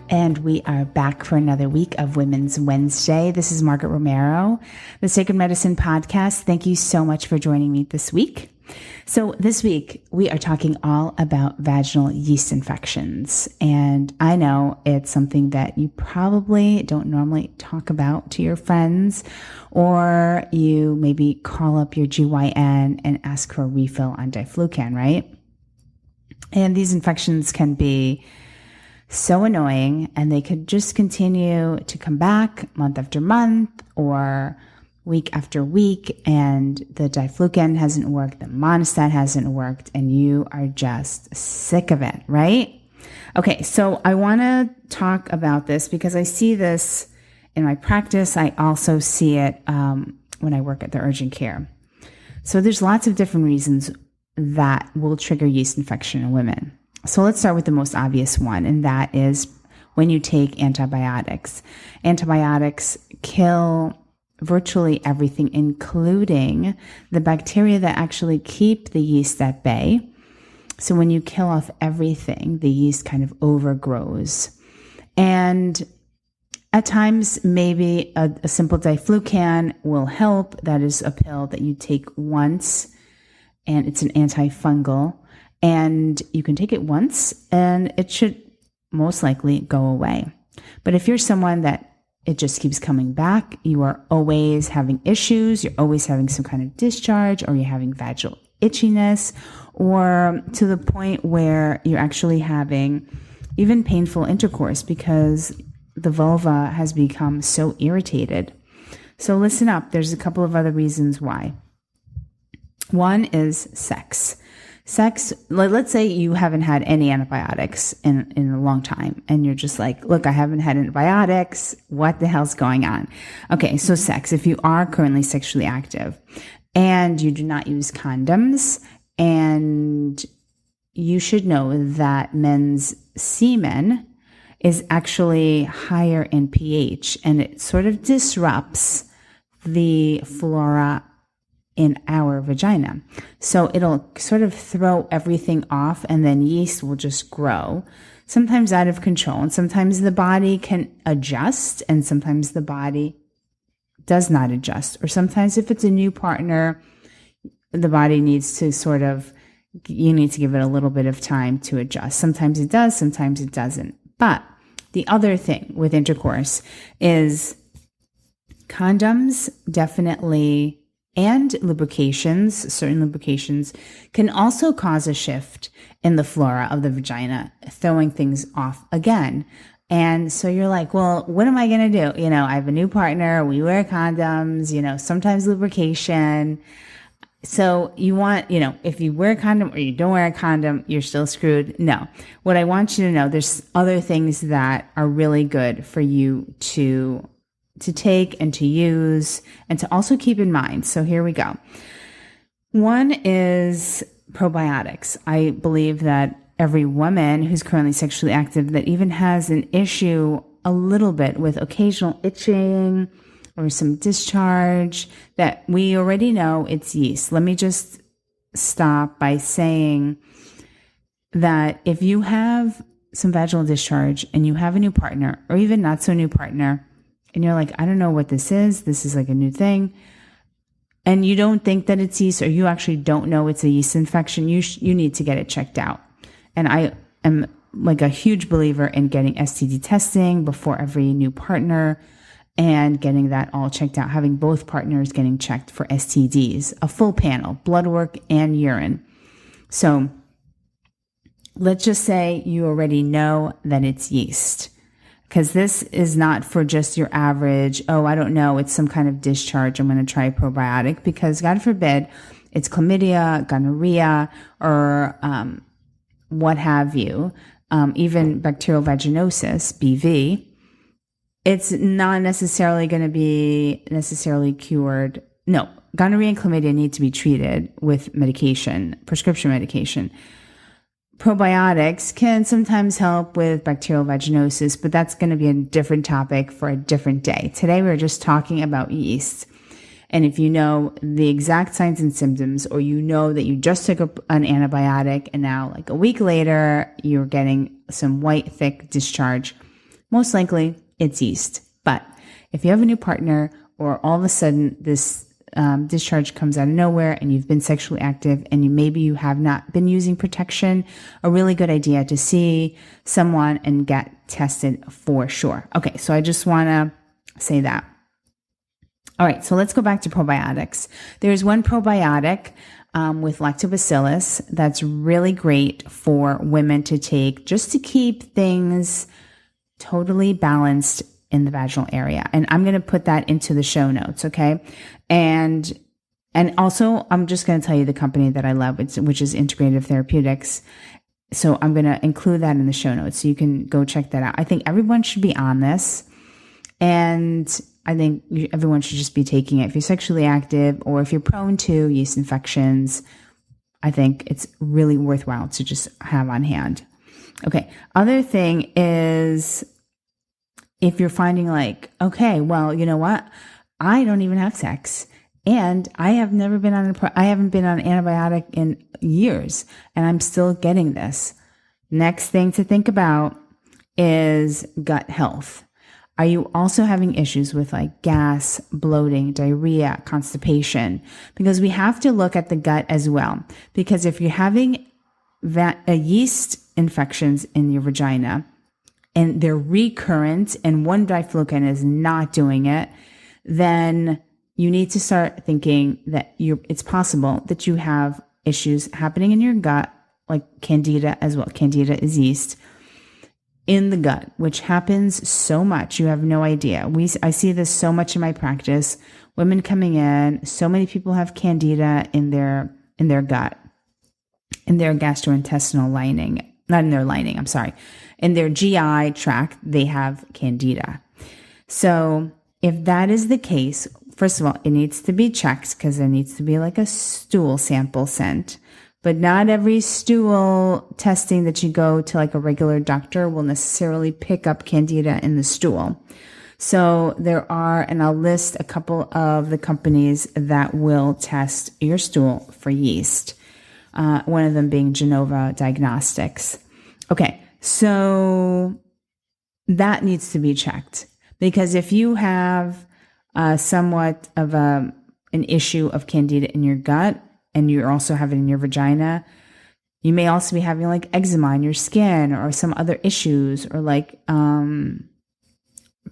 And we are back for another week of Women's Wednesday. This is Margaret Romero, the Sacred Medicine Podcast. Thank you so much for joining me this week. So this week, we are talking all about vaginal yeast infections. And I know it's something that you probably don't normally talk about to your friends, or you maybe call up your GYN and ask for a refill on Diflucan, right? And these infections can be so annoying, and they could just continue to come back month after month or week after week, and the Diflucan hasn't worked, the Monistat hasn't worked, and you are just sick of it, right? Okay, so I want to talk about this because I see this in my practice. I also see it when I work at the urgent care. So there's lots of different reasons that will trigger yeast infection in women. So let's start with the most obvious one, and that is when you take antibiotics. Antibiotics kill virtually everything, including the bacteria that actually keep the yeast at bay. So when you kill off everything, the yeast kind of overgrows. And at times, maybe a simple Diflucan will help. That is a pill that you take once, and it's an antifungal. And you can take it once and it should most likely go away. But if you're someone that it just keeps coming back, you are always having issues, you're always having some kind of discharge, or you're having vaginal itchiness, or to the point where you're actually having even painful intercourse because the vulva has become so irritated. So listen up, there's a couple of other reasons why. One is sex. Sex, let's say you haven't had any antibiotics in a long time, and you're just like, look, I haven't had antibiotics. What the hell's going on? Okay, so sex, if you are currently sexually active and you do not use condoms, and you should know that men's semen is actually higher in pH, and it sort of disrupts the flora in our vagina. So it'll sort of throw everything off, and then yeast will just grow, sometimes out of control. And sometimes the body can adjust, and sometimes the body does not adjust. Or sometimes if it's a new partner, the body needs to you need to give it a little bit of time to adjust. Sometimes it does, sometimes it doesn't. But the other thing with intercourse is condoms definitely, and lubrications, certain lubrications, can also cause a shift in the flora of the vagina, throwing things off again. And so you're like, well, what am I going to do? I have a new partner. We wear condoms, sometimes lubrication. So you want, if you wear a condom or you don't wear a condom, you're still screwed. No. What I want you to know, there's other things that are really good for you to take and to use and to also keep in mind. So here we go. One is probiotics. I believe that every woman who's currently sexually active that even has an issue a little bit with occasional itching or some discharge, that we already know it's yeast. Let me just stop by saying that if you have some vaginal discharge and you have a new partner, or even not so new partner, and you're like, I don't know what this is like a new thing, and you don't think that it's yeast, or you actually don't know it's a yeast infection, you need to get it checked out. And I am like a huge believer in getting STD testing before every new partner, and getting that all checked out, having both partners getting checked for STDs, a full panel, blood work and urine. So let's just say you already know that it's yeast. Because this is not for just your average, I don't know, it's some kind of discharge, I'm going to try a probiotic, because God forbid it's chlamydia, gonorrhea, or what have you, even bacterial vaginosis, BV. It's not necessarily going to be cured. No, gonorrhea and chlamydia need to be treated with medication, prescription medication. Probiotics can sometimes help with bacterial vaginosis, but that's going to be a different topic for a different day. Today, we're just talking about yeast. And if you know the exact signs and symptoms, or you know that you just took an antibiotic and now like a week later, you're getting some white, thick discharge, most likely it's yeast. But if you have a new partner or all of a sudden this discharge comes out of nowhere and you've been sexually active and maybe you have not been using protection, a really good idea to see someone and get tested for sure. Okay, so I just want to say that. All right, so let's go back to probiotics. There's one probiotic with lactobacillus that's really great for women to take just to keep things totally balanced in the vaginal area. And I'm going to put that into the show notes, okay? And also, I'm just going to tell you the company that I love, which is Integrative Therapeutics. So I'm going to include that in the show notes so you can go check that out. I think everyone should be on this. And I think everyone should just be taking it. If you're sexually active or if you're prone to yeast infections, I think it's really worthwhile to just have on hand. Okay. Other thing is if you're finding like, okay, well, you know what? I don't even have sex and I haven't been on an antibiotic in years and I'm still getting this. Next thing to think about is gut health. Are you also having issues with like gas, bloating, diarrhea, constipation? Because we have to look at the gut as well. Because if you're having yeast infections in your vagina and they're recurrent and one Diflucan is not doing it, then you need to start thinking that it's possible that you have issues happening in your gut, like candida as well. Candida is yeast in the gut, which happens so much. You have no idea. I see this so much in my practice. Women coming in, so many people have candida in their gut, in their gastrointestinal lining, not in their lining, I'm sorry. In their GI tract, they have candida. So if that is the case, first of all, it needs to be checked because there needs to be like a stool sample sent. But not every stool testing that you go to like a regular doctor will necessarily pick up candida in the stool. So there are, and I'll list a couple of the companies that will test your stool for yeast. One of them being Genova Diagnostics. Okay, so that needs to be checked because if you have somewhat of an issue of candida in your gut, and you also have it in your vagina, you may also be having like eczema in your skin or some other issues or like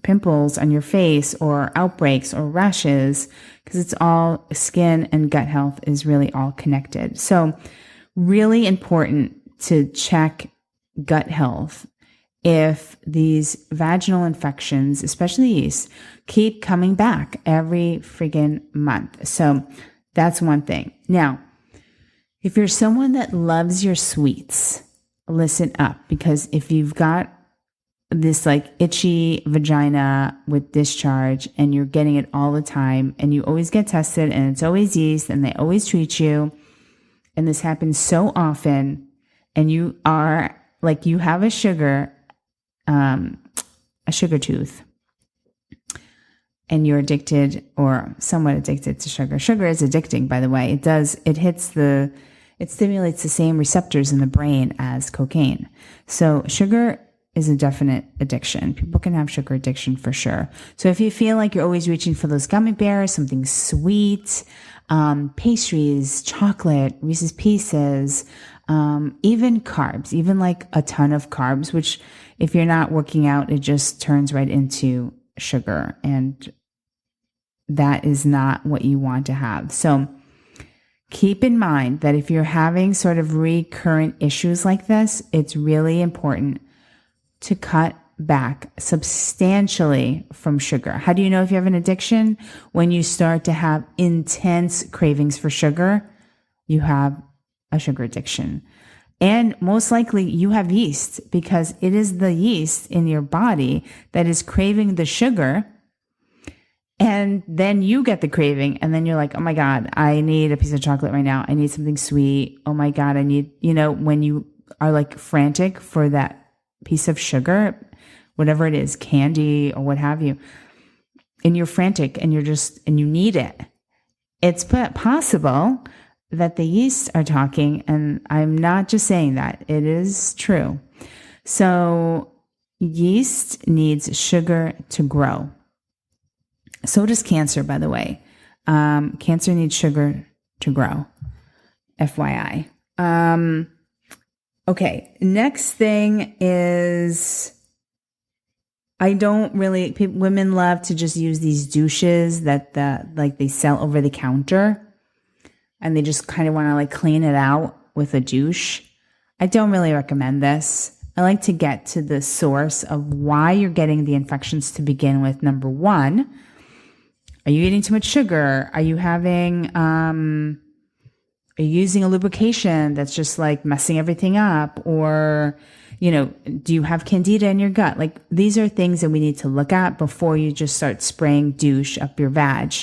pimples on your face or outbreaks or rashes because it's all skin and gut health is really all connected. So really important to check gut health if these vaginal infections, especially yeast, keep coming back every friggin' month. So that's one thing. Now, if you're someone that loves your sweets, listen up, because if you've got this like itchy vagina with discharge and you're getting it all the time and you always get tested and it's always yeast and they always treat you and this happens so often and you are like you have a sugar tooth, and you're addicted or somewhat addicted to sugar. Sugar is addicting, by the way. It stimulates the same receptors in the brain as cocaine. So sugar is a definite addiction. People can have sugar addiction for sure. So if you feel like you're always reaching for those gummy bears, something sweet, pastries, chocolate, Reese's Pieces, even carbs, even like a ton of carbs, which if you're not working out, it just turns right into sugar, and that is not what you want to have. So keep in mind that if you're having sort of recurrent issues like this, it's really important to cut back substantially from sugar. How do you know if you have an addiction? When you start to have intense cravings for sugar, you have a sugar addiction. And most likely you have yeast, because it is the yeast in your body that is craving the sugar. And then you get the craving and then you're like, oh my God, I need a piece of chocolate right now. I need something sweet. Oh my God, I need, when you are like frantic for that piece of sugar, whatever it is, candy or what have you, and you're frantic and you need it. It's possible that the yeast are talking, and I'm not just saying that, it is true. So Yeast needs sugar to grow. So does cancer, by the way. Cancer needs sugar to grow. FYI. Okay, next thing is women love to just use these douches that they sell over the counter, and they just kind of want to like clean it out with a douche. I don't really recommend this. I like to get to the source of why you're getting the infections to begin with. Number one, are you eating too much sugar? Are you using a lubrication that's just like messing everything up? Or, do you have candida in your gut? Like, these are things that we need to look at before you just start spraying douche up your vag.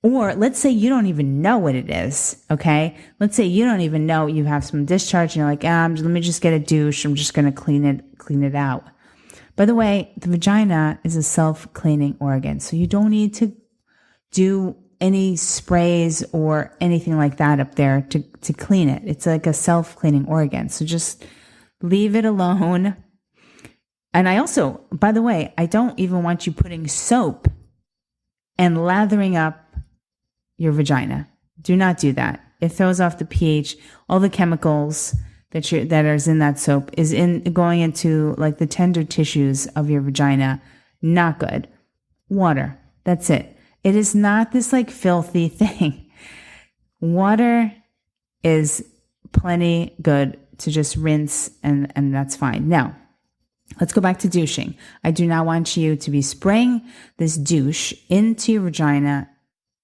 Or let's say you don't even know what it is, okay? Let's say you don't even know you have some discharge and you're like, let me just get a douche. I'm just going to clean it out. By the way, the vagina is a self-cleaning organ, so you don't need to do any sprays or anything like that up there to clean it. It's like a self-cleaning organ, so just leave it alone. And I also, by the way, I don't even want you putting soap and lathering up your vagina. Do not do that. It throws off the pH. All the chemicals that are in that soap is going into like the tender tissues of your vagina. Not good. Water. That's it. It is not this like filthy thing. Water is plenty good to just rinse and that's fine. Now, let's go back to douching. I do not want you to be spraying this douche into your vagina.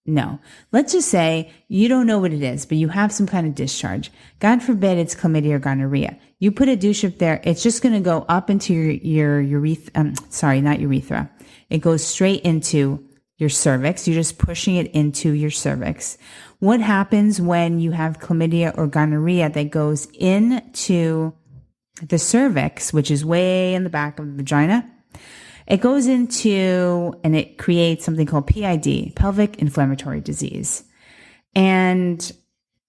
No. Let's just say you don't know what it is, but you have some kind of discharge. God forbid it's chlamydia or gonorrhea. You put a douche up there, it's just going to go up into your urethra. Not urethra. It goes straight into your cervix. You're just pushing it into your cervix. What happens when you have chlamydia or gonorrhea that goes into the cervix, which is way in the back of the vagina? It goes into, and it creates something called PID, pelvic inflammatory disease. And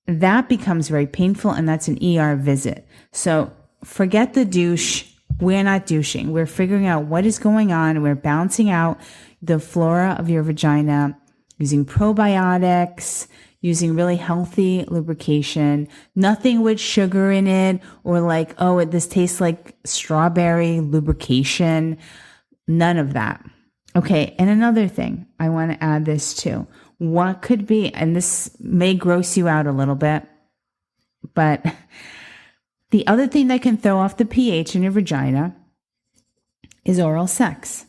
that becomes very painful, and that's an ER visit. So forget the douche. We're not douching. We're figuring out what is going on. We're balancing out the flora of your vagina using probiotics, using really healthy lubrication, nothing with sugar in it or like, this tastes like strawberry lubrication. None of that. Okay, and another thing, I want to add this too. What could be, and this may gross you out a little bit, but the other thing that can throw off the pH in your vagina is oral sex.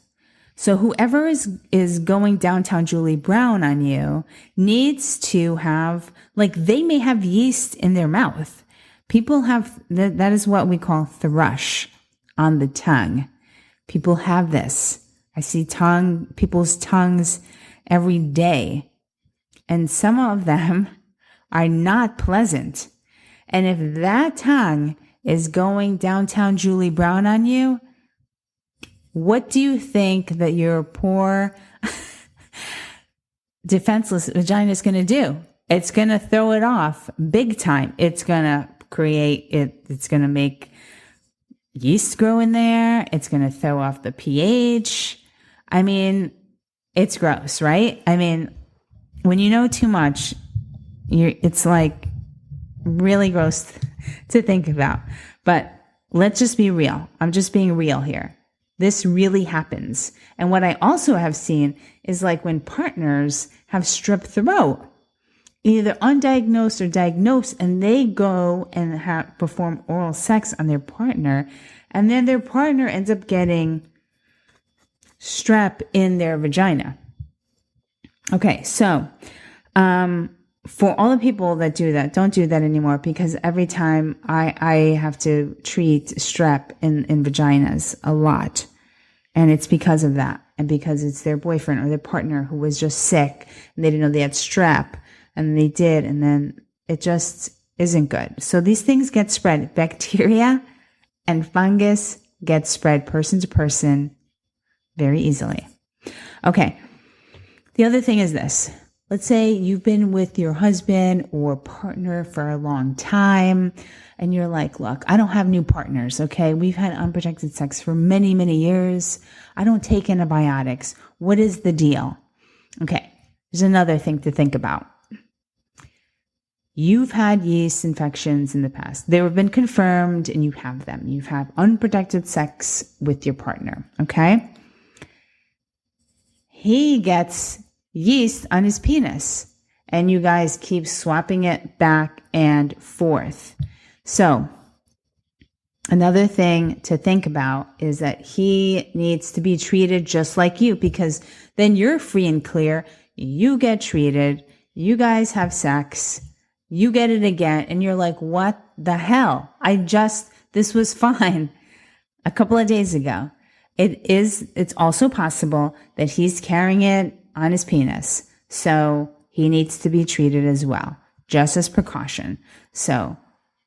So whoever is going downtown Julie Brown on you needs to have, they may have yeast in their mouth. People have, that is what we call thrush on the tongue. People have this. I see people's tongues every day. And some of them are not pleasant. And if that tongue is going downtown Julie Brown on you, what do you think that your poor defenseless vagina is going to do? It's going to throw it off big time. It's going to create it. It's going to make yeast grow in there. It's going to throw off the pH. I mean, it's gross, right? I mean, when you know too much, it's like really gross to think about. But let's just be real. I'm just being real here. This really happens. And what I also have seen is when partners have strep throat, either undiagnosed or diagnosed, and they go and perform oral sex on their partner, and then their partner ends up getting strep in their vagina. Okay, so for all the people that do that, don't do that anymore, because every time I have to treat strep in vaginas a lot. And it's because of that. And because it's their boyfriend or their partner who was just sick and they didn't know they had strep, and they did. And then it just isn't good. So these things get spread. Bacteria and fungus get spread person to person very easily. Okay. The other thing is this. let's say you've been with your husband or partner for a long time and you're like, look, I don't have new partners, okay? We've had unprotected sex for many, many years. I don't take antibiotics. What is the deal? Okay, there's another thing to think about. You've had yeast infections in the past. They have been confirmed and you have them. You've had unprotected sex with your partner, okay? He gets yeast on his penis and you guys keep swapping it back and forth. So another thing to think about is that he needs to be treated just like you, because then you're free and clear. You get treated. You guys have sex. You get it again. And you're like, what the hell? This was fine a couple of days ago. It's also possible that he's carrying it on his penis. So he needs to be treated as well, just as precaution. So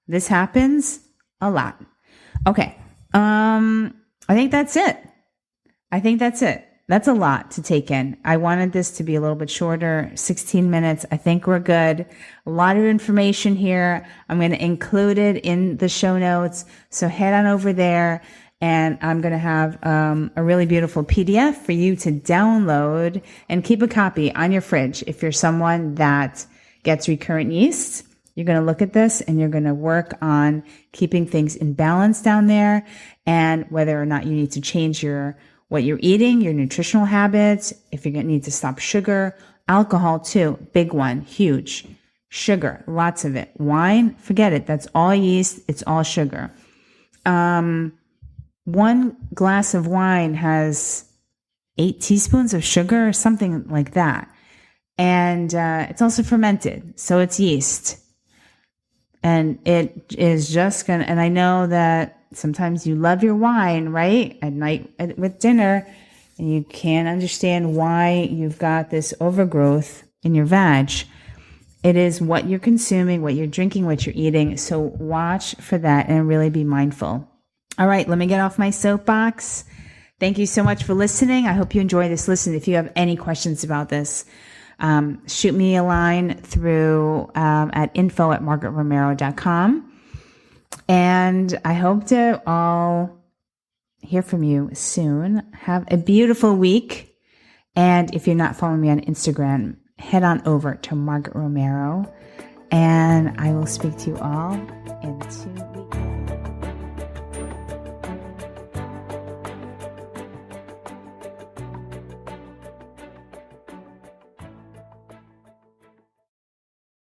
this happens a lot. Okay. I think that's it. That's a lot to take in. I wanted this to be a little bit shorter, 16 minutes. I think we're good. A lot of information here. I'm going to include it in the show notes. So head on over there and I'm going to have a really beautiful PDF for you to download and keep a copy on your fridge. If you're someone that gets recurrent yeast, you're going to look at this and you're going to work on keeping things in balance down there, and whether or not you need to change what you're eating, your nutritional habits, if you're going to need to stop sugar, alcohol too, big one, huge. Sugar, lots of it. Wine, forget it. That's all yeast. It's all sugar. 1 glass of wine has 8 teaspoons of sugar or something like that. And it's also fermented, so it's yeast. And it is just and I know that sometimes you love your wine, right? At night with dinner, and you can't understand why you've got this overgrowth in your vag. It is what you're consuming, what you're drinking, what you're eating. So watch for that and really be mindful. All right, let me get off my soapbox. Thank you so much for listening. I hope you enjoy this listen. If you have any questions about this, shoot me a line through at info@margaretromero.com. And I hope to all hear from you soon. Have a beautiful week. And if you're not following me on Instagram, head on over to Margaret Romero. And I will speak to you all in 2 weeks.